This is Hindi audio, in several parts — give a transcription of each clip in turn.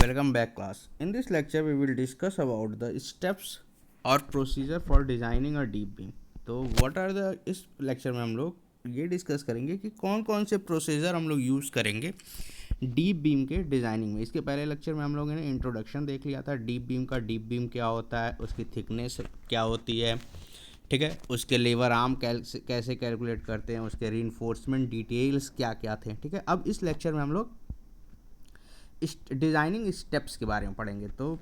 Welcome back class. In this lecture we will discuss about the steps or procedure for designing a deep beam. तो what are the इस लेक्चर में हम लोग ये डिस्कस करेंगे कि कौन कौन से प्रोसीजर हम लोग यूज़ करेंगे डीप बीम के डिज़ाइनिंग में. इसके पहले लेक्चर में हम लोगों ने इंट्रोडक्शन देख लिया था डीप बीम का. डीप बीम क्या होता है, उसकी थिकनेस क्या होती है, ठीक है, उसके लेवर आर्म कैसे कैलकुलेट करते हैं, उसके रीइंफोर्समेंट डिटेल्स क्या क्या थे. ठीक है, अब इस लेक्चर में हम लोग डिज़ाइनिंग स्टेप्स के बारे में पढ़ेंगे. तो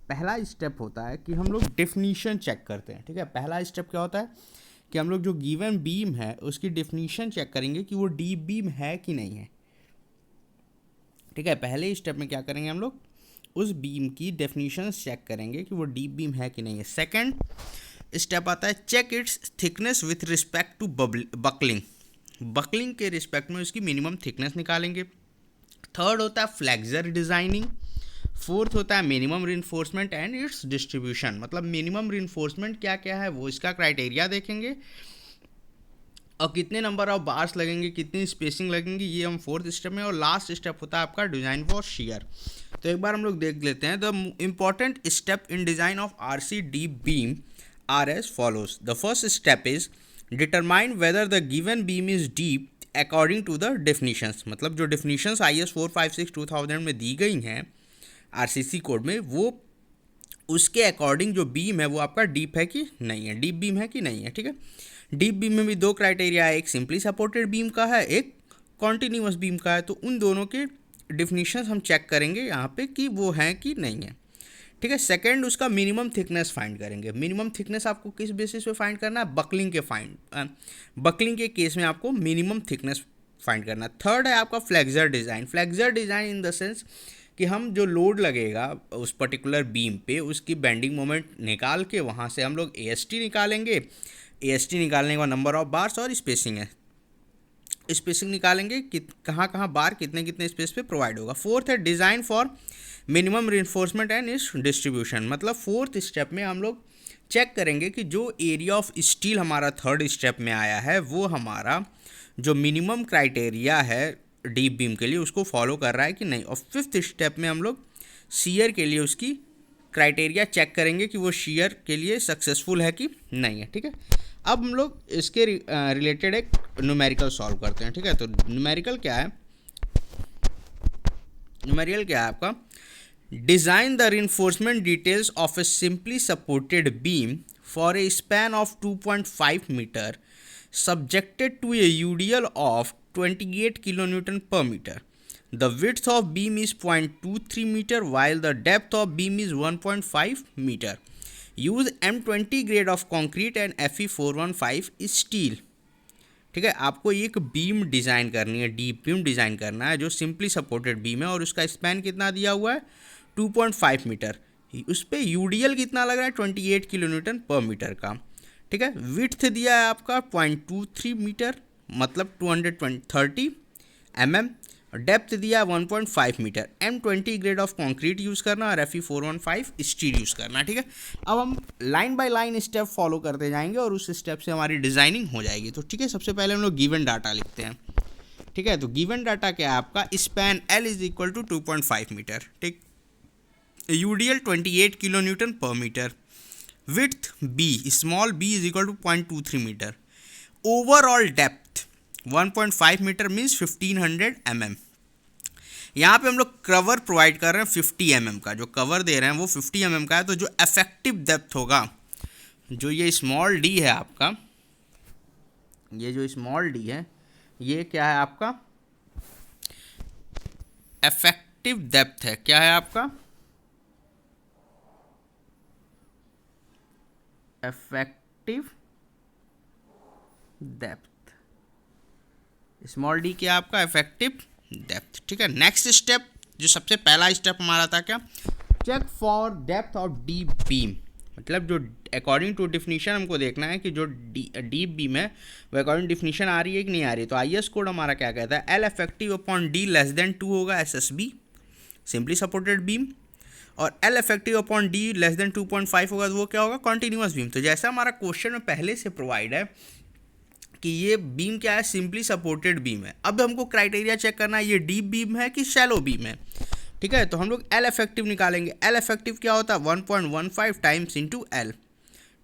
पहला स्टेप होता है कि हम लोग डेफिनीशन चेक करते हैं. ठीक है, पहला स्टेप क्या होता है कि हम लोग जो गिवन बीम है उसकी डेफिनीशन चेक करेंगे कि वो डीप बीम है कि नहीं है. ठीक है, पहले स्टेप में क्या करेंगे, हम लोग उस बीम की डेफिनीशन चेक करेंगे कि वो डीप बीम है कि नहीं है. सेकंड स्टेप आता है check its thickness with respect to buckling. Buckling के रिस्पेक्ट में उसकी मिनिमम थिकनेस निकालेंगे. थर्ड होता है फ्लेक्सर डिज़ाइनिंग. फोर्थ होता है minimum reinforcement and it's distribution. मतलब मिनिमम रीइंफोर्समेंट क्या क्या है वो इसका क्राइटेरिया देखेंगे और कितने नंबर ऑफ बार्स लगेंगे, कितनी स्पेसिंग लगेंगी, ये हम फोर्थ स्टेप में. और लास्ट स्टेप होता है आपका डिज़ाइन फॉर शियर. तो एक बार हम लोग देख लेते हैं. The important step in design of RC deep beam are as follows. The first step is determine whether the given beam is deep according to the definitions. मतलब जो डेफिनीशंस IS 456/2000 में दी गई हैं RCC कोड में, वो उसके अकॉर्डिंग जो बीम है वो आपका डीप है कि नहीं है, डीप बीम है कि नहीं है. ठीक है, डीप बीम में भी दो क्राइटेरिया है, एक सिंपली सपोर्टेड बीम का है, एक कॉन्टिन्यूअस बीम का है. तो उन दोनों के डेफिनीशंस हम चेक करेंगे यहाँ पे कि वो हैं कि नहीं है. ठीक है, सेकंड उसका मिनिमम थिकनेस फाइंड करेंगे. मिनिमम थिकनेस आपको किस बेसिस पे फाइंड करना है, बकलिंग के केस में आपको मिनिमम थिकनेस फाइंड करना है. थर्ड है आपका flexor design. Flexor design in the sense कि हम जो लोड लगेगा उस पर्टिकुलर बीम पे उसकी बेंडिंग मोमेंट निकाल के वहाँ से हम लोग AST निकालेंगे. AST निकालने के बाद नंबर ऑफ बार्स और स्पेसिंग है, स्पेसिंग निकालेंगे कि कहाँ कहाँ बार कितने कितने स्पेस पे प्रोवाइड होगा. फोर्थ है design for minimum reinforcement and इस डिस्ट्रीब्यूशन. मतलब फोर्थ स्टेप में हम लोग चेक करेंगे कि जो एरिया ऑफ स्टील हमारा थर्ड स्टेप में आया है वो हमारा जो मिनिमम क्राइटेरिया है डीप बीम के लिए उसको फॉलो कर रहा है कि नहीं. और फिफ्थ स्टेप में हम लोग शियर के लिए उसकी क्राइटेरिया चेक करेंगे कि वो शियर के लिए सक्सेसफुल है कि नहीं है. ठीक है, अब हम लोग इसके रिलेटेड एक न्यूमेरिकल सॉल्व करते हैं. ठीक है, तो न्यूमेरिकल क्या है, आपका design the reinforcement details of a simply supported beam for a span of 2.5 metre subjected to a UDL of 28 kilonewton per meter. The width of beam is 0.23 meter while the depth of beam is 1.5 meter. Use M20 grade of concrete and Fe415 steel. ठीक है, आपको एक बीम डिज़ाइन करनी है, डीप बीम डिज़ाइन करना है जो सिंपली सपोर्टेड बीम है और उसका स्पैन कितना दिया हुआ है 2.5 मीटर. उस पर UDL कितना लग रहा है 28 किलोन्यूटन पर मीटर का. ठीक है, विड्थ दिया है आपका 0.23 मीटर मतलब 230 mm. डेप्थ दिया है 1.5 metre. M20 grade of concrete use करना और Fe415 स्टील यूज़ करना. ठीक है, अब हम line by line step follow करते जाएंगे और उस स्टेप से हमारी डिज़ाइनिंग हो जाएगी. तो ठीक है, सबसे पहले हम लोग गिवन डाटा लिखते हैं. ठीक है, तो गिवन डाटा क्या है आपका, span L is equal to 2.5 metre. ठीक, UDL 28 किलो न्यूटन पर metre. Width B, small b is equal to 0.23 metre. Overall depth 1.5 metre means 1500 mm. यहाँ पे हम लोग कवर प्रोवाइड कर रहे हैं 50 mm का. जो कवर दे रहे हैं वो 50 mm का है. तो जो इफेक्टिव डेप्थ होगा, जो ये स्मॉल d है आपका, ये जो स्मॉल d है ये क्या है आपका इफेक्टिव डेप्थ है. क्या है आपका इफेक्टिव डेप्थ. स्मॉल डी क्या आपका इफेक्टिव डेप्थ. ठीक है, नेक्स्ट स्टेप जो सबसे पहला स्टेप हमारा था क्या, check for depth of deep beam. मतलब जो अकॉर्डिंग टू डिफिनीशन हमको देखना है कि जो डीप बीम है वो अकॉर्डिंग डिफिनीशन आ रही है कि नहीं आ रही है. तो IS कोड हमारा क्या कहता है, L effective upon D less than 2 होगा SSB सिंपली सपोर्टेड बीम, और L effective upon D less than 2.5 होगा तो वो क्या होगा, कॉन्टिन्यूअस बीम. तो जैसा हमारा क्वेश्चन में पहले से प्रोवाइड है कि ये बीम क्या है, सिंपली सपोर्टेड बीम है. अब हमको क्राइटेरिया चेक करना है ये डीप बीम है कि शैलो बीम है. ठीक है। तो हम लोग एल इफेक्टिव निकालेंगे। एल इफेक्टिव क्या होता है 1.15 टाइम्स इंटू एल,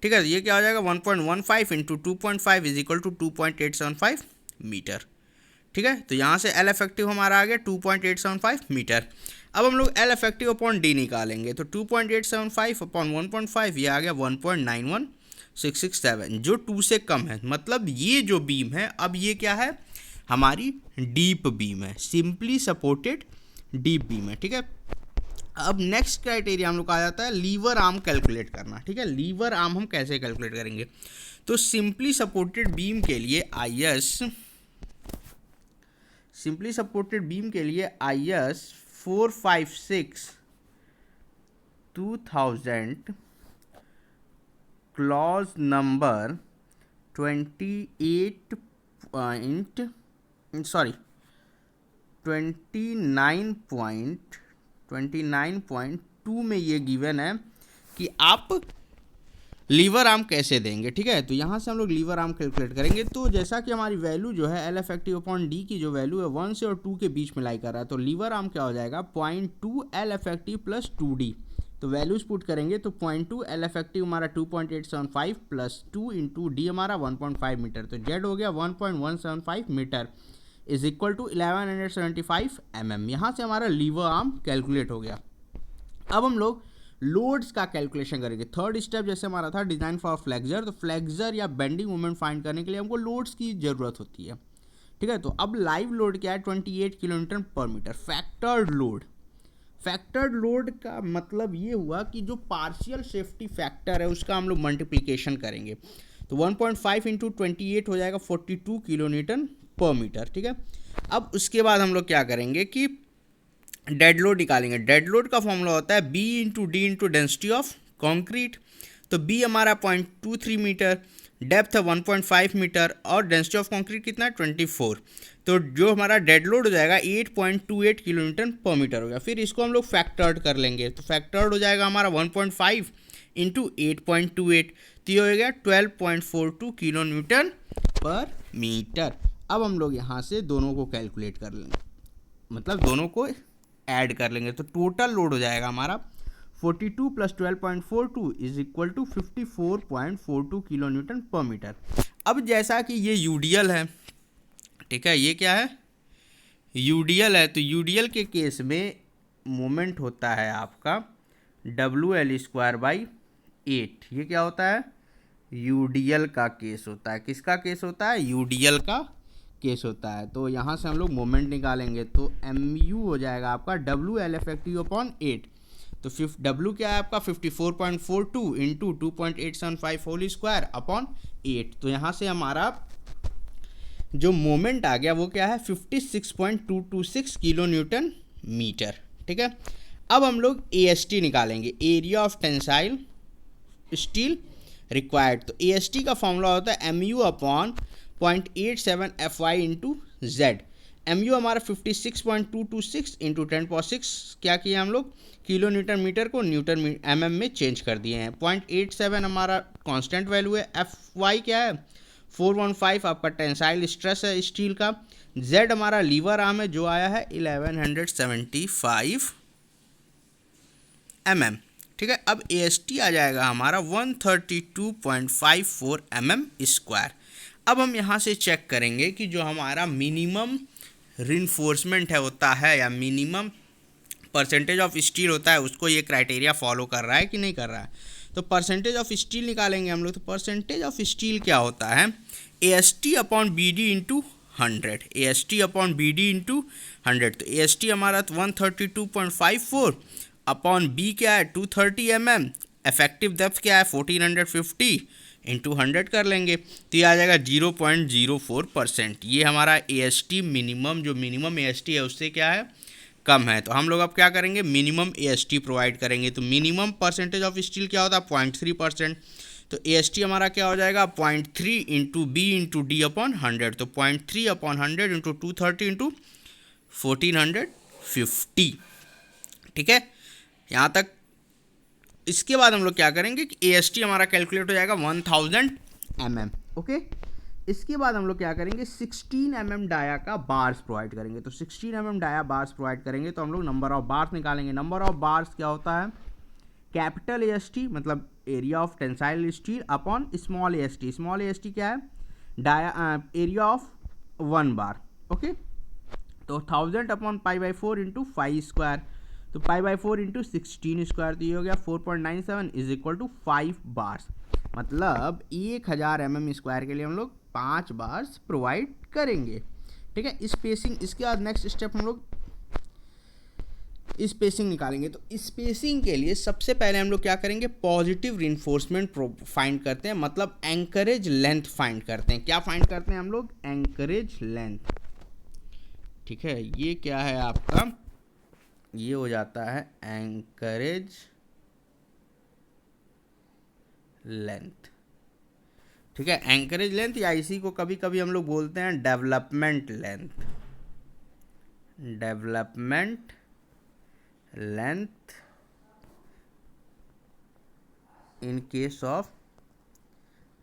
ठीक है। ये क्या हो जाएगा 1.15 into 2.5 is equal to 2.875 metre, ठीक है। तो यहाँ से एल इफेक्टिव हमारा आ गया 2.875 मीटर। अब हम लोग एल इफेक्टिव अपॉन डी निकालेंगे, तो 2.875 अपॉन 1.5 ये आ गया 1.91667, जो 2 से कम है। मतलब ये जो बीम है अब ये क्या है, हमारी डीप बीम है, सिंपली सपोर्टेड डीप बीम है, ठीक है। अब नेक्स्ट क्राइटेरिया हम लोग का आ जाता है लीवर आर्म कैलकुलेट करना, ठीक है। लीवर आर्म हम कैसे कैलकुलेट करेंगे, तो सिंपली सपोर्टेड बीम के लिए IS 456/2000 क्लॉज नंबर 29.2 में ये गिवन है कि आप लीवर आर्म कैसे देंगे, ठीक है। तो यहाँ से हम लोग लीवर आर्म कैलकुलेट करेंगे। तो जैसा कि हमारी वैल्यू जो है एल इफेक्टिव अपॉन डी की जो वैल्यू है 1 से और 2 के बीच में लाई कर रहा है, तो लीवर आर्म क्या हो जाएगा 0.2 एल इफेक्टिव प्लस 2D। तो वैल्यूज पुट करेंगे तो 0.2 एल इफेक्टिव हमारा 2.875 प्लस 2 इंटू डी हमारा 1.5 मीटर, तो जेड हो गया 1.175 metre is equal to 1175 mm। यहाँ से हमारा लीवर आर्म कैलकुलेट हो गया। अब हम लोग लोड्स का कैलकुलेशन करेंगे। थर्ड स्टेप जैसे हमारा था डिजाइन फॉर फ्लेक्सर, तो फ्लेक्सर या बेंडिंग मोमेंट फाइंड करने के लिए हमको लोड्स की जरूरत होती है, ठीक है। तो अब लाइव लोड क्या है 28 किलोन्यूटन पर मीटर। फैक्टर्ड लोड का मतलब ये हुआ कि जो पार्शियल सेफ्टी फैक्टर है उसका हम लोग मल्टीप्लिकेशन करेंगे, तो 1.5 इंटू 28 हो जाएगा 42 किलोन्यूटन पर मीटर, ठीक है। अब उसके बाद हम लोग क्या करेंगे कि डेड लोड निकालेंगे। डेड लोड का फॉर्मूला होता है B into D into density of concrete. तो बी हमारा 0.23 मीटर, डेप्थ है 1.5 मीटर और डेंसिटी ऑफ कॉन्क्रीट कितना है 24। तो जो हमारा डेड लोड हो जाएगा 8.28 किलोन्यूटन पर मीटर हो गया। फिर इसको हम लोग फैक्टर्ड कर लेंगे, तो फैक्टर्ड हो जाएगा हमारा 1.5 इंटू 8.28, तो ये हो गया 12.42 किलोन्यूटन पर मीटर। अब हम लोग यहाँ से दोनों को कैलकुलेट कर लेंगे, मतलब दोनों को ऐड कर लेंगे, तो टोटल लोड हो जाएगा हमारा 42 plus 12.42 is equal to 54.42 kilonewton पर मीटर। अब जैसा कि ये यूडीएल है, ठीक है, ये क्या है यूडीएल है, तो यूडीएल के केस में मोमेंट होता है आपका WL²/8। ये क्या होता है यूडीएल का केस होता है। किसका केस होता है यूडीएल का केस होता है। तो यहाँ से हम लोग मोमेंट निकालेंगे, तो MU हो जाएगा आपका WL इफेक्टिव अपॉन 8। तो W क्या है आपका 54.42 इंटू 2.875 होल स्क्वायर अपॉन 8। तो यहाँ से हमारा जो मोमेंट आ गया वो क्या है 56.226 किलो न्यूटन मीटर, ठीक है। अब हम लोग AST निकालेंगे, area of tensile steel required. तो AST का फॉर्मूला होता है MU upon 0.87 FY into Z। MU हमारा 56.226 इंटू 10.6 क्या किया हम लोग किलो न्यूटन मीटर को न्यूटन MM में चेंज कर दिए हैं। 0.87 हमारा कांस्टेंट वैल्यू है। FY क्या है 415 आपका टेंसाइल स्ट्रेस है स्टील का। Z हमारा लीवर आर्म है जो आया है 1175 mm, ठीक है। अब AST आ जाएगा हमारा 132.54 mm स्क्वायर। अब हम यहाँ से चेक करेंगे कि जो हमारा मिनिमम रिइंफोर्समेंट है होता है या मिनिमम परसेंटेज ऑफ स्टील होता है उसको ये क्राइटेरिया फॉलो कर रहा है कि नहीं कर रहा है। तो परसेंटेज ऑफ स्टील निकालेंगे हम लोग। तो परसेंटेज ऑफ स्टील क्या होता है AST upon BD into 100, AST upon BD into 100। तो AST हमारा 132.54 अपॉन B क्या है 230 mm, इफेक्टिव डेप्थ क्या है 1450 इंटू 100 कर लेंगे, तो ये आ जाएगा 0.04%। ये हमारा AST मिनिमम, जो मिनिमम AST है उससे क्या है कम है। तो हम लोग अब क्या करेंगे मिनिमम AST प्रोवाइड करेंगे। तो मिनिमम परसेंटेज ऑफ स्टील क्या होता है 0.3%। तो AST हमारा क्या हो जाएगा 0.3 into B into D upon 100। तो 0.3 अपॉन 100 इंटू 230 इंटू 1450, ठीक है यहाँ तक। इसके बाद हम लोग क्या करेंगे कि AST हमारा कैलकुलेट हो जाएगा 1000 mm, ओके। इसके बाद हम लोग क्या करेंगे, 16 mm डाया का बार्स प्रोवाइड करेंगे। तो 16 mm डाया बार्स प्रोवाइड करेंगे तो हम लोग नंबर ऑफ बार्स निकालेंगे। नंबर ऑफ बार्स क्या होता है, कैपिटल AST मतलब area of tensile steel upon small AST। Small AST क्या है, dia area of 1 bar. Okay, तो 1000 अपॉन π/4 इंटू 5 स्क्वायर, तो π/4 इंटू 16 स्क्वायर, तो ये हो गया 4.97 इज इक्वल टू 5 बार्स। मतलब 1000 mm स्क्वायर के लिए हम लोग 5 बार्स प्रोवाइड करेंगे। ठीक है, स्पेसिंग, इसके बाद नेक्स्ट स्टेप हम लोग स्पेसिंग निकालेंगे। तो स्पेसिंग के लिए सबसे पहले हम लोग क्या करेंगे, पॉजिटिव रिइंफोर्समेंट फाइंड करते हैं, मतलब एंकरेज लेंथ फाइंड करते हैं। क्या फाइंड करते हैं हम लोग, एंकरेज लेंथ। ठीक है, ये क्या है आपका, ये हो जाता है एंकरेज लेंथ। ठीक है, एंकरेज लेंथ या इसी को कभी कभी हम लोग बोलते हैं development length. Development length in case of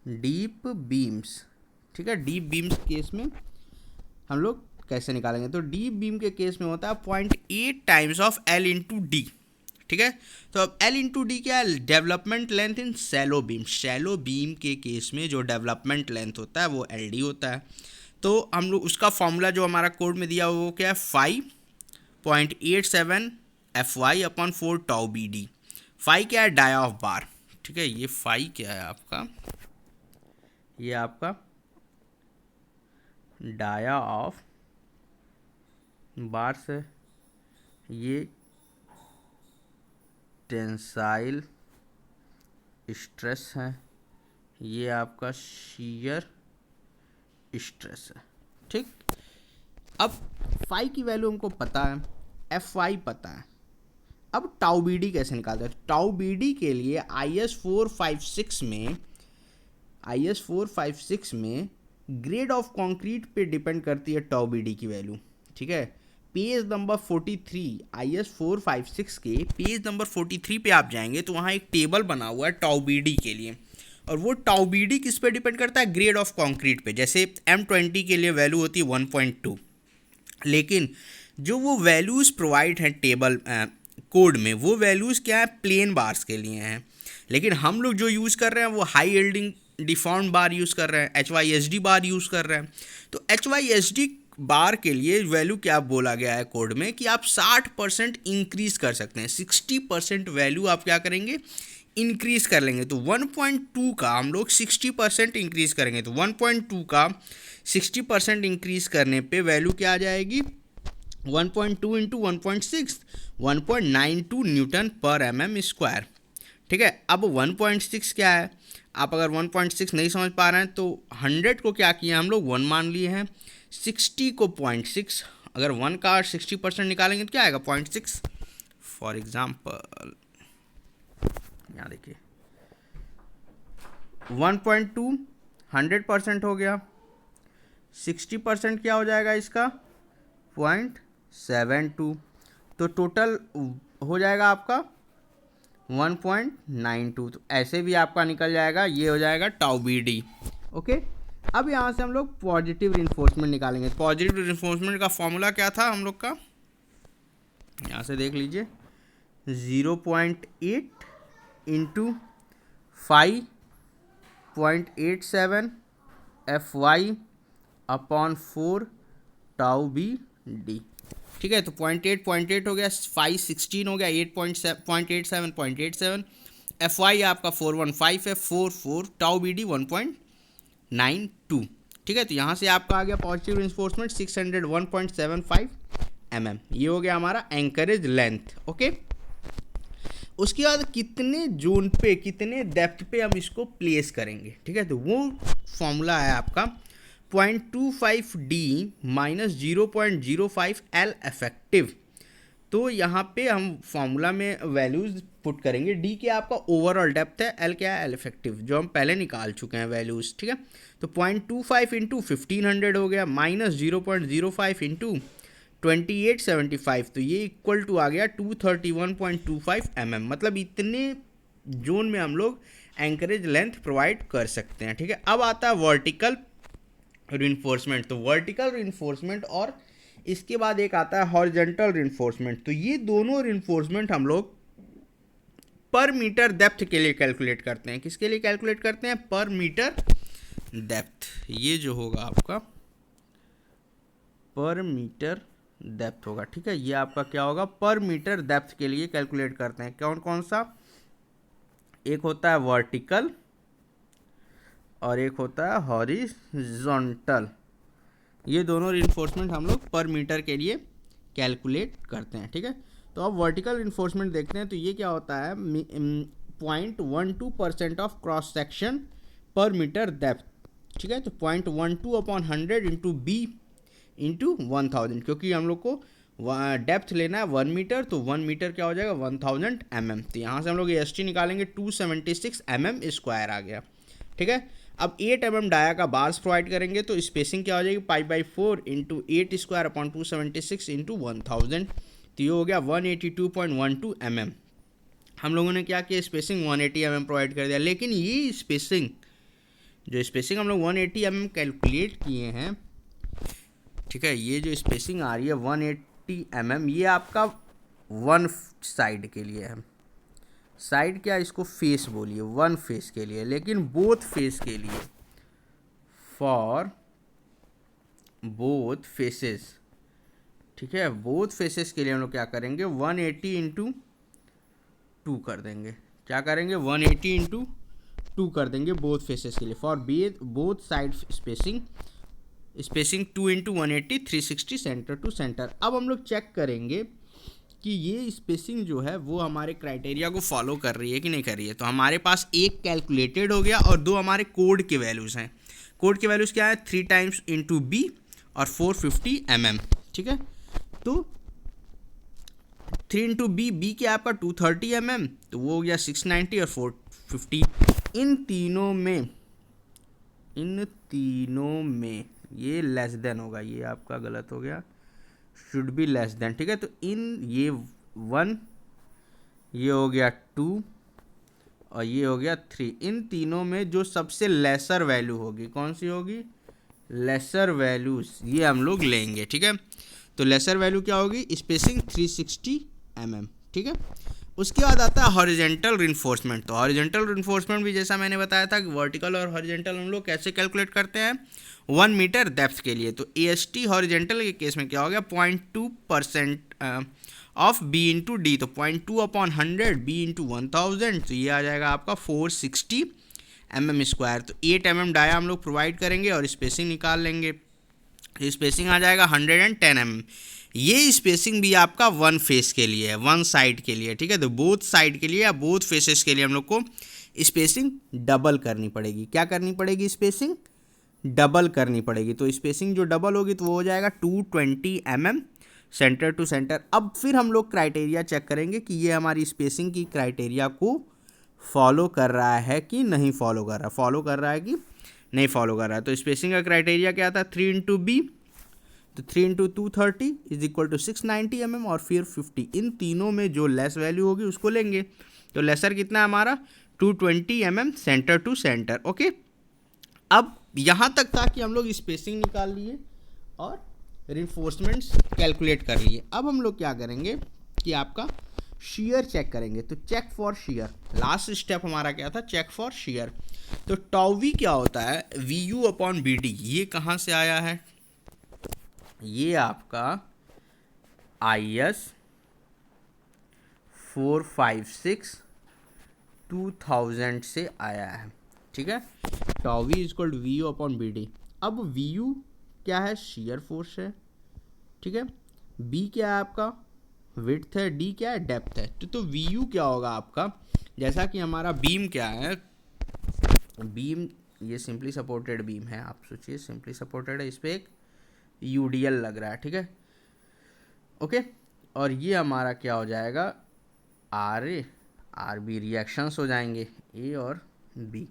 deep beams. ठीक है, डीप बीम्स केस में हम लोग कैसे निकालेंगे, तो डीप बीम के केस में होता है 0.8 times of L into D. ठीक है, तो अब L इंटू डी क्या है, development length in shallow beam. Shallow beam के केस में जो डेवलपमेंट लेंथ होता है वो LD होता है। तो हम लोग उसका फॉर्मूला जो हमारा कोड में दिया हुआ वो क्या है, 5.87 FY upon 4 tau BD। Phi क्या है, डाया ऑफ बार। ठीक है, ये फाई क्या है आपका, ये आपका डाया ऑफ बार से, ये टेंसाइल स्ट्रेस है, ये आपका शियर स्ट्रेस है। ठीक, अब फाई की वैल्यू हमको पता है, FY पता है। अब टाउ BD कैसे निकालते हैं, टाउ BD के लिए IS 456 में ग्रेड ऑफ कंक्रीट पे डिपेंड करती है टाउ BD की वैल्यू। ठीक है, पेज नंबर 43 IS 456 के पेज नंबर 43 पे आप जाएंगे तो वहाँ एक टेबल बना हुआ है टाउ BD के लिए, और वो टाउ BD किस पे डिपेंड करता है, ग्रेड ऑफ कंक्रीट पे। जैसे M20 के लिए वैल्यू होती है 1.2, लेकिन जो वो वैल्यूज़ प्रोवाइड हैं टेबल कोड में, वो वैल्यूज़ क्या है, प्लेन बार्स के लिए हैं। लेकिन हम लोग जो यूज़ कर रहे हैं वो हाई यील्डिंग डिफॉर्म्ड बार यूज़ कर रहे हैं, HYSD बार यूज़ कर रहे हैं। तो HYSD बार के लिए वैल्यू क्या बोला गया है कोड में कि आप 60% इंक्रीज कर सकते हैं, 60% वैल्यू आप क्या करेंगे, इंक्रीज कर लेंगे। तो 1.2 का हम लोग 60% इंक्रीज करेंगे, तो 1.2 का 60% इंक्रीज करने पे वैल्यू क्या आ जाएगी, 1.2 इंटू 1.6, 1.92 न्यूटन पर mm स्क्वायर। ठीक है, अब 1.6 क्या है, आप अगर 1.6 नहीं समझ पा रहे हैं तो 100 को क्या किया हम लोग 1 मान लिए हैं, 60 को 0.6, अगर 1 का 60% निकालेंगे तो क्या आएगा 0.6। फॉर एग्जाम्पल यहाँ देखिए 1.2 100% हो गया, 60% क्या हो जाएगा इसका 0.72, तो टोटल हो जाएगा आपका 1.92। तो ऐसे भी आपका निकल जाएगा, ये हो जाएगा टाउ BD। ओके, अब यहाँ से हम लोग पॉजिटिव रिइंफोर्समेंट निकालेंगे। पॉजिटिव रिइंफोर्समेंट का फॉर्मूला क्या था हम लोग का, यहाँ से देख लीजिए, 0.8 into 5.87 FY upon 4 tau BD। ठीक है, तो 0.8 हो गया, 5 16 हो गया, 0.87 FY आपका 415 है, 4 टाउ BD 1.92। ठीक है, तो यहाँ से आपका आ गया पॉजिटिव रिइंफोर्समेंट 601.75 mm। ये हो गया हमारा एंकरेज लेंथ। ओके, उसके बाद कितने जोन पे, कितने डेप्थ पे हम इसको प्लेस करेंगे। ठीक है, तो वो फॉर्मूला है आपका 0.25D माइनस 0.05 L इफेक्टिव। तो यहाँ पे हम फॉर्मूला में वैल्यूज़ पुट करेंगे। डी क्या आपका ओवरऑल डेप्थ है, एल क्या है एल इफेक्टिव, जो हम पहले निकाल चुके हैं वैल्यूज़। ठीक है, तो 0.25 इंटू 1500 हो गया, माइनस 0.05 इंटू 2875, तो ये इक्वल टू आ गया 231.25 mm। मतलब इतने जोन में हम लोग एंकरेज लेंथ प्रोवाइड कर सकते हैं। ठीक है, अब आता है वर्टिकल रिइंफोर्समेंट, तो वर्टिकल रिइंफोर्समेंट और इसके बाद एक आता है हॉरिजॉन्टल रिइंफोर्समेंट। तो ये दोनों रिइंफोर्समेंट हम लोग पर मीटर डेप्थ के लिए कैलकुलेट करते हैं। किसके लिए कैलकुलेट करते हैं? पर मीटर डेप्थ। ये जो होगा आपका पर मीटर डेप्थ होगा, ठीक है। ये आपका क्या होगा? पर मीटर डेप्थ के लिए कैलकुलेट करते हैं। कौन कौन सा? एक होता है वर्टिकल और एक होता है हॉरिजॉन्टल। ये दोनों रिइंफोर्समेंट हम लोग पर मीटर के लिए कैलकुलेट करते हैं, ठीक है। तो अब वर्टिकल रिइंफोर्समेंट देखते हैं। तो ये क्या होता है? 0.12% ऑफ क्रॉस सेक्शन पर मीटर डेप्थ, ठीक है। तो 0.12 अपॉन 100 इंटू बी इंटू 1000, क्योंकि हम लोग को डेप्थ लेना है 1 मीटर, तो 1 मीटर क्या हो जाएगा? 1000 mm। तो यहाँ से हम लोग एस टी निकालेंगे, 276 mm स्क्वायर आ गया, ठीक है। अब 8 mm डाया का बार्स प्रोवाइड करेंगे, तो स्पेसिंग क्या हो जाएगी? π/4 इंटू 8 स्क्वायर अपॉन 276 इंटू 1000, तो ये हो गया 182.12 mm। हम लोगों ने क्या किया? स्पेसिंग 180 mm प्रोवाइड कर दिया। लेकिन ये स्पेसिंग हम लोग 180 mm कैलकुलेट किए हैं, ठीक है, ये जो स्पेसिंग आ रही है 180 mm, ये आपका वन साइड के लिए है। साइड क्या? इसको फेस बोलिए, वन फेस के लिए। लेकिन बोथ फेस के लिए, फॉर बोथ फेसेस, ठीक है, बोथ फेसेस के लिए हम लोग क्या करेंगे? 180 इंटू 2 कर देंगे। क्या करेंगे? 180 इंटू 2 कर देंगे बोथ फेसेस के लिए। For both side spacing 2 into 180, 360 centre to centre. अब हम लोग चेक करेंगे कि ये स्पेसिंग जो है वो हमारे क्राइटेरिया को फॉलो कर रही है कि नहीं कर रही है। तो हमारे पास एक कैलकुलेटेड हो गया और दो हमारे कोड के वैल्यूज़ हैं। कोड के वैल्यूज़ क्या है? 3 टाइम्स इंटू बी और 450 mm, ठीक है। तो 3 इंटू बी क्या है आपका? 230 mm, तो वो हो गया 690 और 450। इन तीनों में ये लेस देन होगा, ये आपका गलत हो गया, शुड बी लेस देन, ठीक है। तो ये 1, ये हो गया 2 और ये हो गया 3। इन तीनों में जो सबसे लेसर वैल्यू होगी, कौन सी होगी? लेसर वैल्यूज ये हम लोग लेंगे, ठीक है। तो लेसर वैल्यू क्या होगी? स्पेसिंग 360 mm, ठीक है। उसके बाद आता है हॉरिजॉन्टल रिइंफोर्समेंट। तो हॉरिजॉन्टल रिइंफोर्समेंट भी जैसा मैंने बताया था कि वर्टिकल और हॉरिजॉन्टल हम लोग कैसे कैलकुलेट करते हैं? 1 मीटर डेप्थ के लिए। तो AST हॉरिजॉन्टल के केस में क्या हो गया? 0.2% ऑफ बी इंटू डी, तो 0.2 अपॉन 100 बी इंटू 1000, तो ये आ जाएगा आपका 460 mm स्क्वायर। तो 8 mm डाया हम लोग प्रोवाइड करेंगे और स्पेसिंग निकाल लेंगे। स्पेसिंग आ जाएगा 110 mm। ये स्पेसिंग भी आपका वन फेस के लिए है, वन साइड के लिए, ठीक है। तो बोथ साइड के लिए या बोथ फेसेस के लिए हम लोग को स्पेसिंग डबल करनी पड़ेगी। क्या करनी पड़ेगी? स्पेसिंग डबल करनी पड़ेगी। तो स्पेसिंग जो डबल होगी तो वो हो जाएगा 220 mm सेंटर टू सेंटर। अब फिर हम लोग क्राइटेरिया चेक करेंगे कि ये हमारी स्पेसिंग की क्राइटेरिया को फॉलो कर रहा है कि नहीं फॉलो कर रहा, फॉलो कर रहा है कि नहीं फॉलो कर रहा है। तो स्पेसिंग का क्राइटेरिया क्या था? 3 इंटू बी, तो 3 into 230 is equal to 690 mm और फिर 50। इन तीनों में जो लेस वैल्यू होगी उसको लेंगे। तो लेसर कितना है हमारा? 220 mm centre to centre, okay. अब यहाँ तक था कि हम लोग स्पेसिंग निकाल लिए और रिइंफोर्समेंट्स कैलकुलेट कर लिए। अब हम लोग क्या करेंगे कि आपका शेयर चेक करेंगे। तो check for shear, last step हमारा क्या था? Check for shear. तो टॉवी क्या होता है? VU upon BD। ये कहाँ से आया है? ये आपका IS 456 2000 से आया है, ठीक है। Tau v is equal to VU upon BD। अब VU क्या है? शेयर फोर्स है, ठीक है। B क्या है आपका? विड्थ है। D क्या है? डेप्थ है। तो VU क्या होगा आपका? जैसा कि हमारा बीम क्या है? बीम ये सिंपली सपोर्टेड बीम है, आप सोचिए सिंपली सपोर्टेड है, इस पर एक UDL लग रहा है, ठीक है, ओके। और ये हमारा क्या हो जाएगा? RA RB रिएक्शंस हो जाएंगे A और B।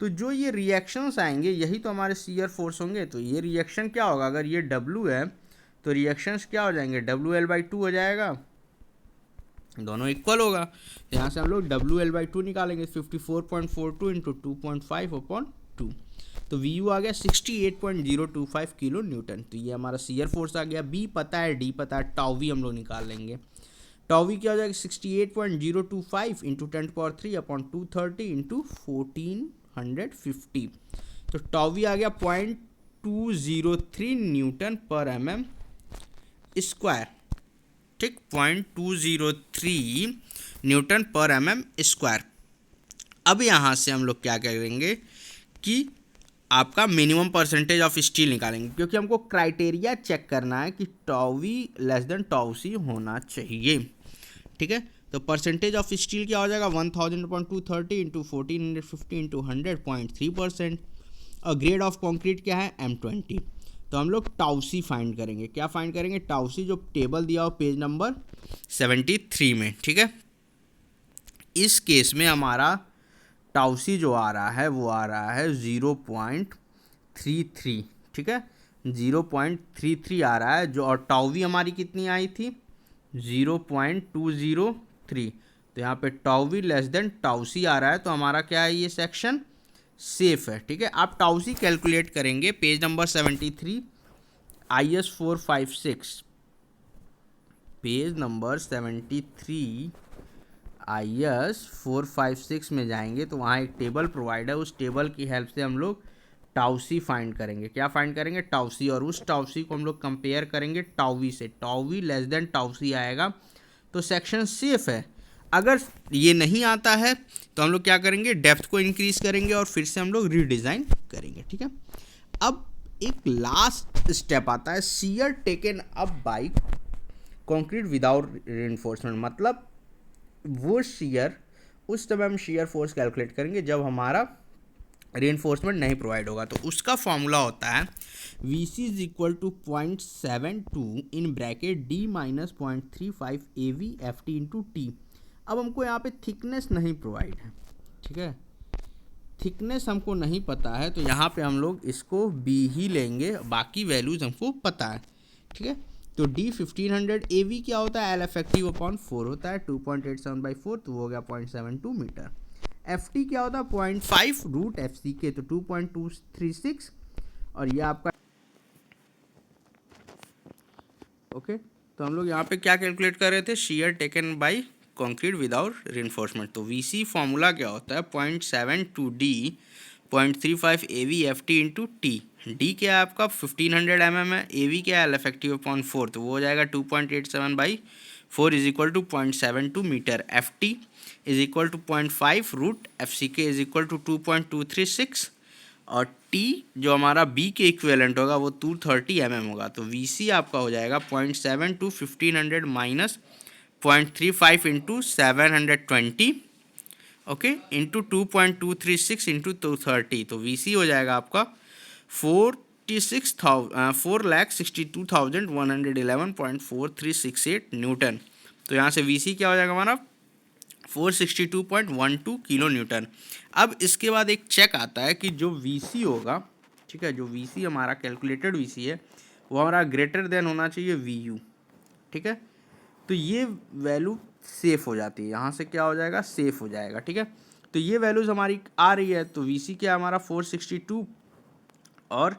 तो जो ये रिएक्शंस आएंगे यही तो हमारे शियर फोर्स होंगे। तो ये रिएक्शन क्या होगा? अगर ये W है तो रिएक्शंस क्या हो जाएंगे? WL/2 हो जाएगा, दोनों इक्वल होगा। तो यहाँ से हम लोग WL/2 निकालेंगे, 54.42 इंटू 2.5 अपॉन 2। तो वी यू आ गया 68.025 किलो न्यूटन। तो ये हमारा शियर फोर्स आ गया। बी पता है, डी पता है, टाउ वी हम लोग निकाल लेंगे। टाउ वी क्या हो जाएगा 68.025 इंटू 10⁻³ अपॉन 230 इंटू 1450। तो टाउ वी आ गया 0.203 न्यूटन पर mm स्क्वायर। ठीक, 0.203 न्यूटन पर mm स्क्वायर। अब यहाँ से हम लोग क्या करेंगे कि आपका मिनिमम परसेंटेज ऑफ स्टील निकालेंगे, क्योंकि हमको क्राइटेरिया चेक करना है कि tau V less than tau C होना चाहिए। ठीक है, तो परसेंटेज ऑफ स्टील क्या हो जाएगा 1000/230 इंटू 1450 इंटू 100.3%। और ग्रेड ऑफ कॉन्क्रीट क्या है M20। तो हम लोग टाउ सी फाइंड करेंगे। क्या फाइंड करेंगे? टाउ सी जो टेबल दिया हो पेज नंबर 73 में। ठीक है, इस केस में हमारा टाउ सी जो आ रहा है वो आ रहा है 0.33। ठीक है, 0.33 आ रहा है जो, और टाउ वी हमारी कितनी आई थी 0.203। तो यहाँ पे tau V less than tau C आ रहा है, तो हमारा क्या है, ये सेक्शन सेफ है। ठीक है, आप टाउ सी कैलकुलेट करेंगे page number 73 IS 456, page number 73 IS 456 में जाएंगे तो वहाँ एक टेबल प्रोवाइड है। उस टेबल की हेल्प से हम लोग टाउ सी फाइंड करेंगे। क्या फाइंड करेंगे? Tau C. और उस टाउ सी को हम लोग कंपेयर करेंगे टाउ वी से। Tau V less than tau C आएगा तो सेक्शन सेफ है। अगर ये नहीं आता है तो हम लोग क्या करेंगे, डेप्थ को इंक्रीज करेंगे और फिर से हम लोग रीडिज़ाइन करेंगे। ठीक है, अब एक लास्ट स्टेप आता है, shear taken up by concrete without reinforcement. मतलब वो शियर, उस समय हम शियर फोर्स कैलकुलेट करेंगे जब हमारा रेनफोर्समेंट नहीं प्रोवाइड होगा। तो उसका फॉर्मूला होता है VC is equal to 0.72 in bracket D minus 0.35 AV FT into T। अब हमको यहाँ पे थिकनेस नहीं प्रोवाइड है। ठीक है, थिकनेस हमको नहीं पता है, तो यहाँ पे हम लोग इसको B ही लेंगे, बाकी वैल्यूज हमको पता है। ठीक है, तो D 1500 AV क्या होता है, L इफेक्टिव अपॉन 4 होता है, 2.87/4, तो वो हो गया 0.72 मीटर। FT क्या होता है 0.5 रूट FCK, तो 2.236, और ये आपका ओके। तो हम लोग यहाँ पे क्या कैलकुलेट कर रहे थे, shear taken by concrete without reinforcement. तो VC फॉर्मूला क्या होता है 0.72 D 0.35 AV FT into T। D क्या है आपका 1500 mm है, AV क्या है L इफेक्टिव अपॉन 4, तो वो हो जाएगा 2.87/4 is equal to 0.72 metre. FT is equal to 0.5 root FCK is equal to 2.236, और T जो हमारा B के इक्विवेलेंट होगा वो 230 mm होगा। तो VC आपका हो जाएगा 0.72 1500 minus 0.35 into 720 okay into 2.236 into 230। तो VC हो जाएगा आपका 4,62,111.4368 न्यूटन। तो यहाँ से VC क्या हो जाएगा हमारा 462.12 किलो न्यूटन। अब इसके बाद एक चेक आता है कि जो VC होगा, ठीक है, जो VC हमारा कैलकुलेटेड VC है वो हमारा ग्रेटर देन होना चाहिए VU। ठीक है, तो ये वैल्यू सेफ हो जाती है, यहाँ से क्या हो जाएगा, सेफ हो जाएगा। ठीक है, तो ये वैल्यूज हमारी आ रही है, तो VC क्या हमारा 462 और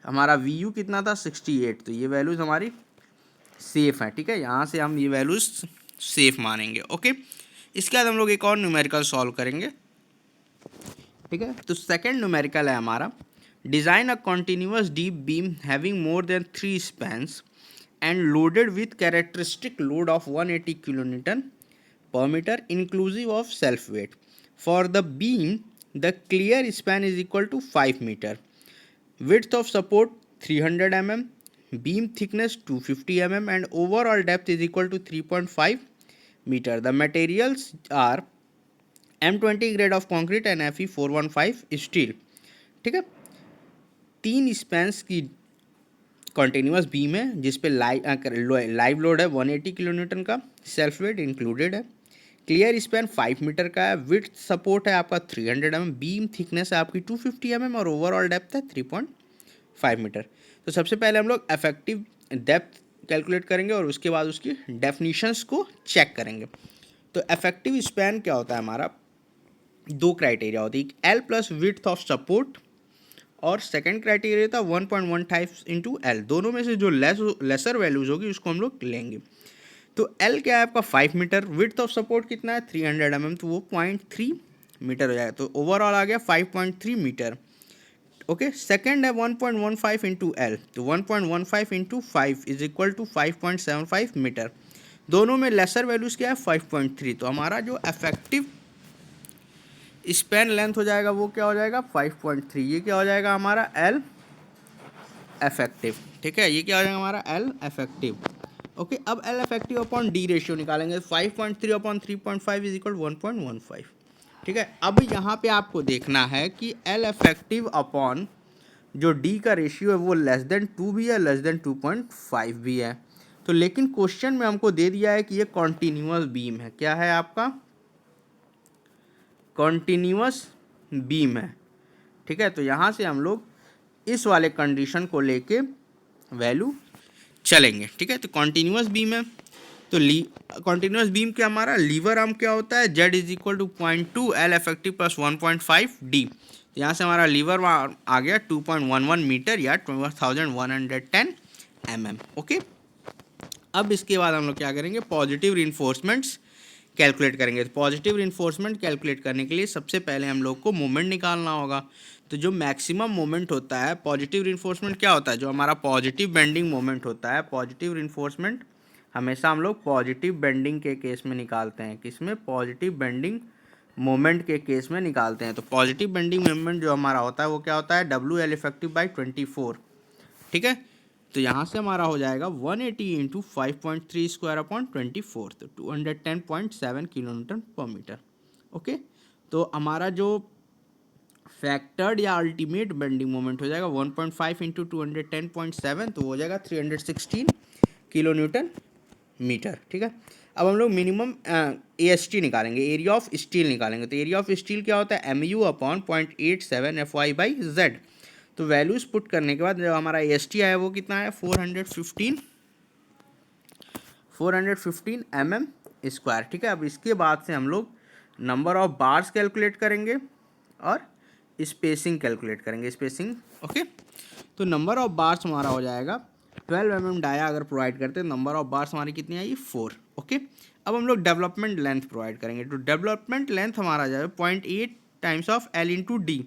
हमारा VU कितना था 68, तो ये वैल्यूज हमारी सेफ है। ठीक है, यहाँ से हम ये वैल्यूज सेफ मानेंगे। ओके, इसके बाद हम लोग एक और न्यूमेरिकल सॉल्व करेंगे। ठीक है, तो सेकंड न्यूमेरिकल है हमारा, design a continuous deep beam having more than 3 spans and loaded with characteristic load of 180 kilonewton per meter inclusive of self weight. For the beam, the clear span is equal to 5 meter. Width of support 300 mm, beam thickness 250 mm and overall depth is equal to 3.5 meter. The materials are M20 grade of concrete and Fe 415 steel. ठीक है, 3 स्पैन्स की कॉन्टीन्यूअस बीम है जिस पे लाइव लोड है 180 किलो न्यूटन का, सेल्फ वेट इंक्लूडेड है, क्लियर स्पैन 5 मीटर का है, विड्थ सपोर्ट है आपका 300 mm, बीम थिकनेस है आपकी 250 mm और ओवरऑल डेप्थ है 3.5 मीटर। तो सबसे पहले हम लोग इफेक्टिव डेप्थ कैलकुलेट करेंगे और उसके बाद उसकी डेफिनीशंस को चेक करेंगे। तो इफेक्टिव स्पैन क्या होता है हमारा, दो क्राइटेरिया होती है, L plus width of support और सेकंड क्राइटेरिया था 1.15 इंटू एल। दोनों में से जो लेसर वैल्यूज होगी उसको हम लोग लेंगे। तो एल क्या है आपका 5 मीटर, विड्थ ऑफ सपोर्ट कितना है 300 mm, तो वो 0.3 मीटर हो जाएगा। तो ओवरऑल आ गया 5.3 मीटर। ओके, सेकंड है 1.15 इंटू एल, तो 1.15 into 5 is equal to 5.75 metre. दोनों में लेसर वैल्यूज क्या है 5.3, तो हमारा जो इफेक्टिव स्पैन लेंथ हो जाएगा वो क्या हो जाएगा 5.3। ये क्या हो जाएगा हमारा एल इफेक्टिव। ठीक है, ये क्या हो जाएगा हमारा एल इफेक्टिव। ओके, अब L effective upon D ratio निकालेंगे। 5.3 अपॉन 3.5 इज इक्वल 1.15। ठीक है, अब यहाँ पे आपको देखना है कि एल इफेक्टिव अपॉन जो डी का रेशियो है वो लेस देन 2 भी है, लेस देन 2.5 भी है। तो लेकिन क्वेश्चन में हमको दे दिया है कि ये कॉन्टिन्यूअस बीम है। क्या है आपका कॉन्टिन्यूअस बीम है। ठीक है, तो यहाँ से हम लोग इस वाले कंडीशन को लेके वैल्यू चलेंगे। ठीक है, तो कॉन्टिन्यूअस बीम है तो कॉन्टिन्यूअस बीम के हमारा लीवर आर्म क्या होता है Z is equal to 0.2 L effective plus 1.5 D. तो यहाँ से हमारा लीवर आ गया 2.11 मीटर या 1110 mm। ओके, अब इसके बाद हम लोग क्या करेंगे पॉजिटिव रिइंफोर्समेंट्स कैलकुलेट करेंगे। तो पॉजिटिव रिइंफोर्समेंट कैलकुलेट करने के लिए सबसे पहले हम लोग को मोमेंट निकालना होगा। तो जो मैक्सिमम मोमेंट होता है पॉजिटिव रिइंफोर्समेंट क्या होता है, जो हमारा पॉजिटिव बेंडिंग मोमेंट होता है, पॉजिटिव रिइंफोर्समेंट हमेशा हम लोग पॉजिटिव बेंडिंग के केस में निकालते हैं। किसमें, पॉजिटिव बेंडिंग मोमेंट के केस में निकालते हैं। तो पॉजिटिव बेंडिंग मोमेंट जो हमारा होता है वो क्या होता है WL इफेक्टिव बाई 24। ठीक है, तो यहाँ से हमारा हो जाएगा 180 इंटू 5.3 स्क्वायर अपॉन 24, तो 210.7 किलो न्यूटन पर मीटर। ओके, तो हमारा जो फैक्टर्ड या अल्टीमेट बेंडिंग मोमेंट हो जाएगा 1.5 इंटू 210.7, तो हो जाएगा 316 किलो न्यूटन मीटर। ठीक है, अब हम लोग मिनिमम AST निकालेंगे, एरिया ऑफ स्टील निकालेंगे। तो एरिया ऑफ स्टील क्या होता है MU upon 0.87 FY by Z। तो वैल्यूज पुट करने के बाद जो हमारा AST आया वो कितना है 415 mm स्क्वायर। ठीक है, अब इसके बाद से हम लोग नंबर ऑफ बार्स कैलकुलेट करेंगे और स्पेसिंग कैलकुलेट करेंगे, स्पेसिंग। ओके, तो नंबर ऑफ बार्स हमारा हो जाएगा 12 mm डाया अगर प्रोवाइड करते हैं, नंबर ऑफ बार्स हमारी कितनी आई 4। ओके, अब हम लोग डेवलपमेंट लेंथ प्रोवाइड करेंगे। तो डेवलपमेंट लेंथ हमारा जाएगा 0.8 times of L into D.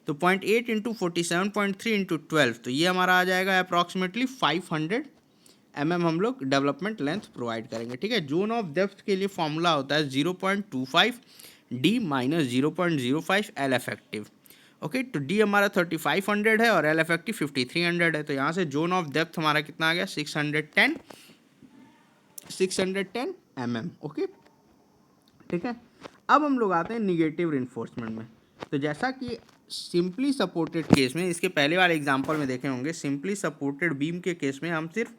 तो 0.8 इंटू 47.3 इंटू 12, तो ये हमारा आ जाएगा अप्रॉक्सीमेटली 500 mm हम लोग डेवलपमेंट लेंथ प्रोवाइड करेंगे। ठीक है, जोन ऑफ डेप्थ के लिए फॉर्मूला होता है 0.25 D minus 0.05 L effective. Okay, तो डी हमारा 3500 है और एल इफेक्टिव 5300 है। तो यहाँ से जोन ऑफ डेप्थ हमारा कितना आ गया 610 mm। ओके, ठीक है, अब हम लोग आते हैं निगेटिव रिइंफोर्समेंट में। तो जैसा कि सिंपली सपोर्टेड केस में, इसके पहले वाले एग्जांपल में देखे होंगे, सिंपली सपोर्टेड बीम के केस में हम सिर्फ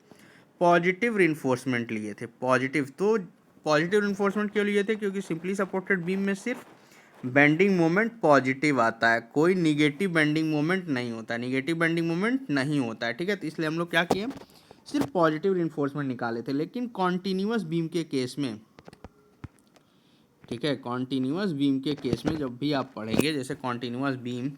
पॉजिटिव रिइंफोर्समेंट लिए थे। पॉजिटिव, तो पॉजिटिव रिइंफोर्समेंट क्यों लिए थे, क्योंकि सिंपली सपोर्टेड बीम में सिर्फ बेंडिंग मोमेंट पॉजिटिव आता है, कोई निगेटिव बेंडिंग मोमेंट नहीं होता, निगेटिव बेंडिंग मोमेंट नहीं होता है। ठीक है, तो इसलिए हम लोग क्या किए सिर्फ पॉजिटिव रिइंफोर्समेंट निकाले थे। लेकिन कॉन्टीन्यूअस बीम के केस में, ठीक है, कॉन्टीन्यूअस बीम के केस में जब भी आप पढ़ेंगे, जैसे कॉन्टीन्यूअस बीम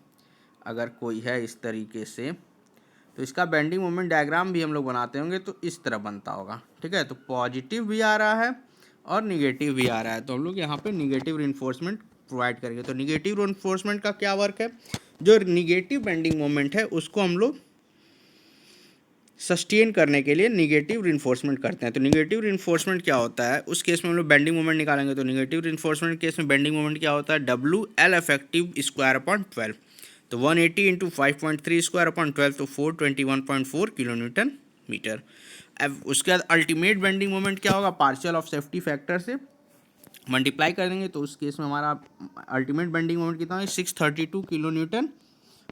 अगर कोई है इस तरीके से, तो इसका बेंडिंग मोमेंट डायग्राम भी हम लोग बनाते होंगे तो इस तरह बनता होगा। ठीक है, तो पॉजिटिव भी आ रहा है और निगेटिव भी आ रहा है, तो हम लोग यहाँ पे निगेटिव रिइंफोर्समेंट प्रोवाइड करेंगे। तो निगेटिव रिइंफोर्समेंट का क्या वर्क है, जो निगेटिव बेंडिंग मोमेंट है उसको हम लोग सस्टेन करने के लिए निगेटिव रिइंफोर्समेंट करते हैं। तो निगेटिव रिइंफोर्समेंट क्या होता है, उस केस में हम लोग बेंडिंग मोमेंट निकालेंगे। तो निगेटिव रिइंफोर्समेंट केस में बेंडिंग मोमेंट क्या होता है WL इफेक्टिव स्क्वायर अपॉन 12। तो 180 इंटू 5.3 स्क्वायर अपॉन 12, तो 421.4 किलो न्यूटन मीटर। अब उसके बाद अल्टीमेट बेंडिंग मोमेंट क्या होगा, पार्शियल ऑफ सेफ्टी फैक्टर से मल्टीप्लाई कर देंगे। तो उस केस में हमारा अल्टीमेट बेंडिंग मोमेंट कितना है 632 किलो न्यूटन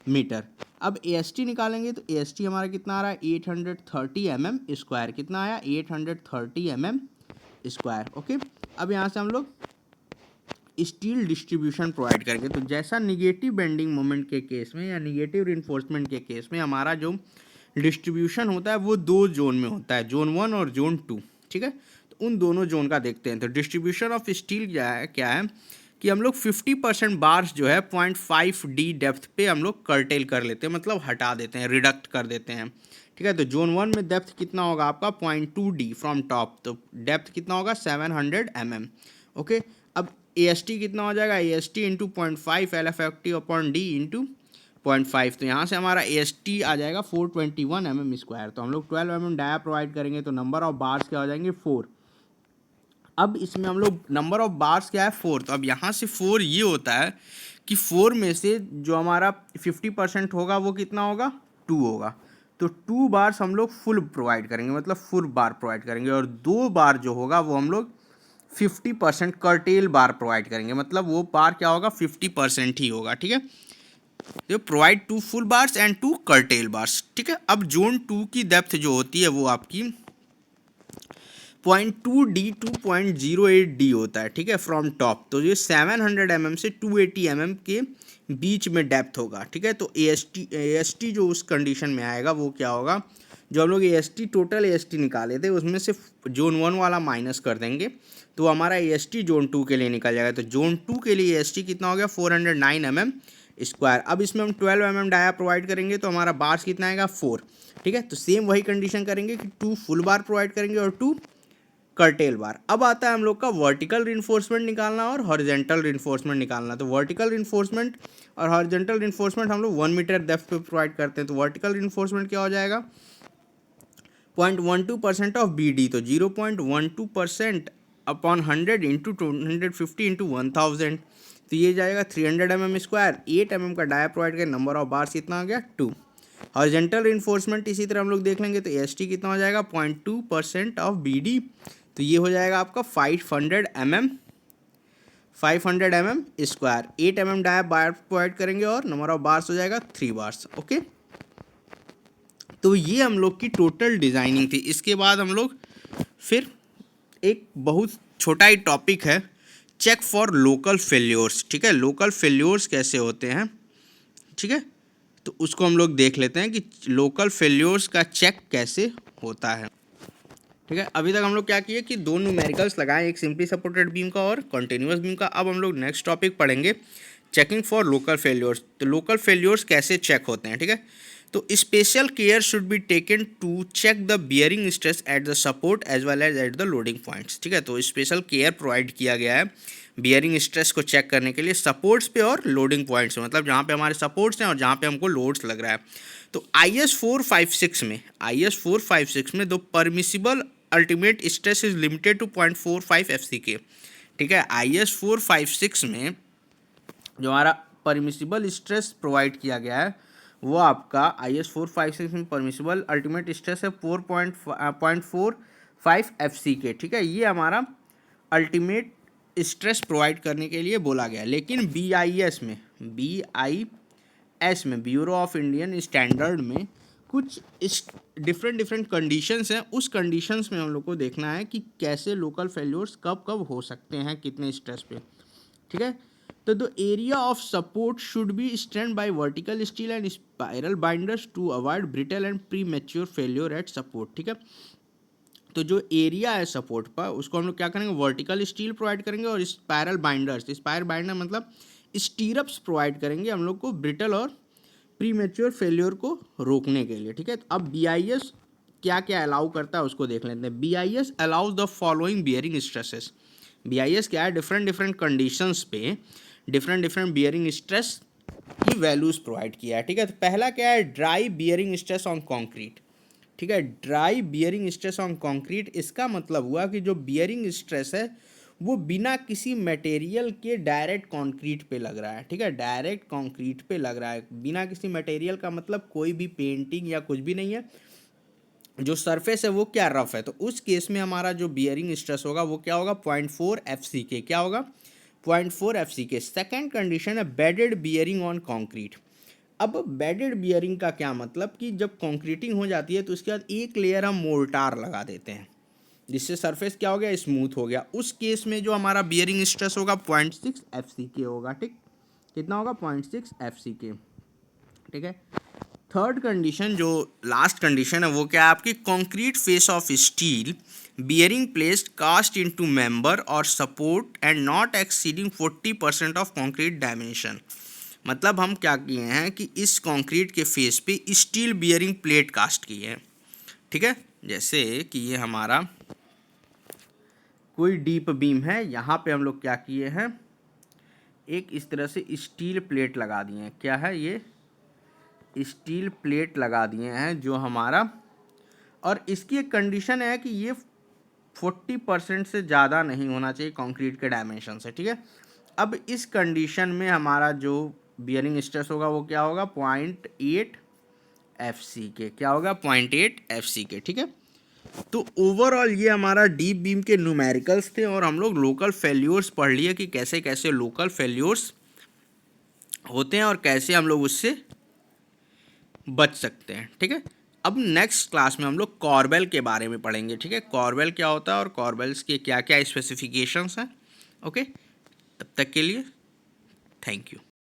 मीटर। अब AST निकालेंगे, तो AST हमारा कितना आ रहा है 830 mm स्क्वायर। कितना आया 830 mm स्क्वायर। ओके, अब यहाँ से हम लोग स्टील डिस्ट्रीब्यूशन प्रोवाइड करेंगे। तो जैसा निगेटिव बेंडिंग मोमेंट के केस में या निगेटिव रिइंफोर्समेंट के केस में हमारा जो डिस्ट्रीब्यूशन होता है वो 2 जोन में होता है, जोन 1 और जोन 2। ठीक है, तो उन दोनों जोन का देखते हैं। तो डिस्ट्रीब्यूशन ऑफ स्टील क्या है कि हम लोग 50% बार्स जो है 0.5D डेप्थ पे हम लोग कर्टेल कर लेते हैं, मतलब हटा देते हैं, रिडक्ट कर देते हैं। ठीक है, तो जोन 1 में डेप्थ कितना होगा आपका 0.2D फ्रॉम टॉप, तो डेप्थ कितना होगा 700 mm। ओके, अब AST कितना हो जाएगा, AST into 0.5 LFFT upon D into 0.5, तो यहाँ से हमारा AST आ जाएगा 421 mm²। तो हम लोग 12 mm डाया प्रोवाइड करेंगे तो नंबर ऑफ बार्स क्या हो जाएंगे 4। अब इसमें हम लोग नंबर ऑफ बार्स क्या है 4, तो अब यहाँ से 4 ये होता है कि 4 में से जो हमारा 50% होगा वो कितना होगा 2 होगा, तो 2 बार्स हम लोग फुल प्रोवाइड करेंगे, मतलब फुल बार प्रोवाइड करेंगे, और 2 बार जो होगा वो हम लोग 50% कर्टेल बार प्रोवाइड करेंगे, मतलब वो बार क्या होगा 50% ही होगा। ठीक है, तो provide 2 full bars and 2 cartel bars. ठीक है, अब जोन 2 की डेप्थ जो होती है वो आपकी 0.2D टू 0.08D होता है। ठीक है, फ्रॉम टॉप, तो ये 700 mm से 280 mm के बीच में डेप्थ होगा। ठीक है, तो AST जो उस कंडीशन में आएगा वो क्या होगा, जो हम लोग AST टोटल AST निकाले थे उसमें से जोन 1 वाला माइनस कर देंगे तो हमारा AST जोन 2 के लिए निकल जाएगा। तो जोन 2 के लिए AST कितना हो गया 409 mm²। अब इसमें हम 12 mm डाया प्रोवाइड करेंगे तो हमारा बार्स कितना आएगा 4। ठीक है, तो सेम वही कंडीशन करेंगे कि 2 फुल बार प्रोवाइड करेंगे और 2 कर्टेल बार। अब आता है हम लोग का वर्टिकल रिइंफोर्समेंट निकालना और हॉरिजॉन्टल रिइंफोर्समेंट निकालना। तो वर्टिकल रिइंफोर्समेंट और हॉरिजॉन्टल रिइंफोर्समेंट हम लोग 1 मीटर डेप्थ पे प्रोवाइड करते हैं, तो वर्टिकल रिइंफोर्समेंट क्या हो जाएगा 0.12% ऑफ BD, तो 0.12% अपॉन 100 इंटू 250 इंटू 1000, तो ये जाएगा 300 mm²। 8 mm का डाया प्रोवाइड करें, नंबर ऑफ बार्स कितना आ गया 2। हॉरिजॉन्टल रिइंफोर्समेंट इसी तरह हम लोग देख लेंगे, तो AST कितना हो जाएगा 0.2% ऑफ BD, तो ये हो जाएगा आपका 500 mm। 500 mm²। 8 mm डाया बार प्रोवाइड करेंगे और नंबर ऑफ बार्स हो जाएगा 3 बार्स। ओके, तो ये हम लोग की टोटल डिज़ाइनिंग थी। इसके बाद हम लोग फिर एक बहुत छोटा ही टॉपिक है, चेक फॉर लोकल फेल्योर्स। ठीक है, लोकल फेल्योर्स कैसे होते हैं, ठीक है, तो उसको हम लोग देख लेते हैं कि लोकल फेल्योर्स का चेक कैसे होता है। ठीक है, अभी तक हम लोग क्या किए कि 2 न्यूमेरिकल्स लगाए, एक सिंपली सपोर्टेड बीम का और कंटिन्यूअस बीम का। अब हम लोग नेक्स्ट टॉपिक पढ़ेंगे चेकिंग फॉर लोकल फेल्योर्स। तो लोकल फेल्योर्स कैसे चेक होते हैं, ठीक है, तो special care should be taken to check the bearing stress at the support as well as at the loading points. ठीक है, तो स्पेशल केयर प्रोवाइड किया गया है बियरिंग स्ट्रेस को चेक करने के लिए सपोर्ट्स पे और लोडिंग पॉइंट्स में, मतलब जहाँ पे हमारे सपोर्ट्स हैं और जहाँ पे हमको लोड्स लग रहा है। तो IS 456 में दो permissible ultimate stress is limited to 0.45 FCK। ठीक है, IS 456 में जो हमारा परमिसिबल स्ट्रेस प्रोवाइड किया गया है वो आपका IS 456 में परमिसिबल अल्टीमेट स्ट्रेस है 4.45 FCK। ठीक है, ये हमारा अल्टीमेट स्ट्रेस प्रोवाइड करने के लिए बोला गया है। लेकिन BIS में ब्यूरो ऑफ इंडियन स्टैंडर्ड में कुछ डिफरेंट कंडीशंस हैं, उस कंडीशंस में हम लोग को देखना है कि कैसे लोकल फेल्योर्स कब कब हो सकते हैं, कितने स्ट्रेस पे। ठीक है, तो the area of support should be strengthened by vertical steel and spiral binders to avoid brittle and premature failure at support. ठीक है, तो जो एरिया है सपोर्ट पर उसको हम लोग क्या करेंगे वर्टिकल स्टील प्रोवाइड करेंगे और स्पाइरल बाइंडर्स, स्पाइरल बाइंडर मतलब स्टीरप्स प्रोवाइड करेंगे हम लोग को ब्रिटल और प्री मैच्योर फेल्योर को रोकने के लिए। ठीक है, तो अब BIS क्या क्या अलाउ करता है उसको देख लेते हैं। BIS allows the following bearing stresses. BIS क्या है, डिफरेंट कंडीशंस पे डिफरेंट बियरिंग स्ट्रेस की वैल्यूज प्रोवाइड किया है। ठीक है, तो पहला क्या है dry bearing stress on concrete. ठीक है, dry bearing stress on concrete, इसका मतलब हुआ कि जो बियरिंग स्ट्रेस है वो बिना किसी मटेरियल के डायरेक्ट कंक्रीट पे लग रहा है। ठीक है, डायरेक्ट कंक्रीट पे लग रहा है, बिना किसी मटेरियल का मतलब कोई भी पेंटिंग या कुछ भी नहीं है, जो सरफेस है वो क्या रफ है। तो उस केस में हमारा जो बियरिंग स्ट्रेस होगा वो क्या होगा 0.4 FCK। क्या होगा 0.4 FCK। सेकेंड कंडीशन है बेडेड बियरिंग ऑन कॉन्क्रीट। अब बेडेड बियरिंग का क्या मतलब कि जब कॉन्क्रीटिंग हो जाती है तो उसके बाद एक लेयर हम मोर्टार लगा देते हैं जिससे सरफेस क्या हो गया स्मूथ हो गया। उस केस में जो हमारा बियरिंग स्ट्रेस होगा 0.6 FCK होगा। ठीक, कितना होगा 0.6 FCK। ठीक है, थर्ड कंडीशन जो लास्ट कंडीशन है वो क्या है आपकी, concrete face of steel bearing placed cast into member और support end not exceeding 40% of concrete dimension. मतलब हम क्या किए हैं कि इस कंक्रीट के फेस पे स्टील बियरिंग प्लेट कास्ट की है, ठीक है। जैसे कि ये हमारा कोई डीप बीम है, यहाँ पे हम लोग क्या किए हैं, एक इस तरह से स्टील प्लेट लगा दिए हैं। क्या है ये, स्टील प्लेट लगा दिए हैं जो हमारा, और इसकी एक कंडीशन है कि ये 40% से ज़्यादा नहीं होना चाहिए कंक्रीट के डायमेंशन से, ठीक है। अब इस कंडीशन में हमारा जो बियरिंग स्ट्रेस होगा वो क्या होगा, 0.8 FCK। क्या होगा, 0.8 FCK, ठीक है। तो ओवरऑल ये हमारा डीप बीम के न्यूमेरिकल्स थे, और हम लोग लोकल फेल्योर्स पढ़ लिए कि कैसे कैसे लोकल फेल्योर्स होते हैं और कैसे हम लोग उससे बच सकते हैं, ठीक है। अब नेक्स्ट क्लास में हम लोग कॉर्बेल के बारे में पढ़ेंगे, ठीक है। कॉर्बेल क्या होता है और कॉर्बेल्स के क्या क्या स्पेसिफिकेशंस हैं। ओके, तब तक के लिए थैंक यू।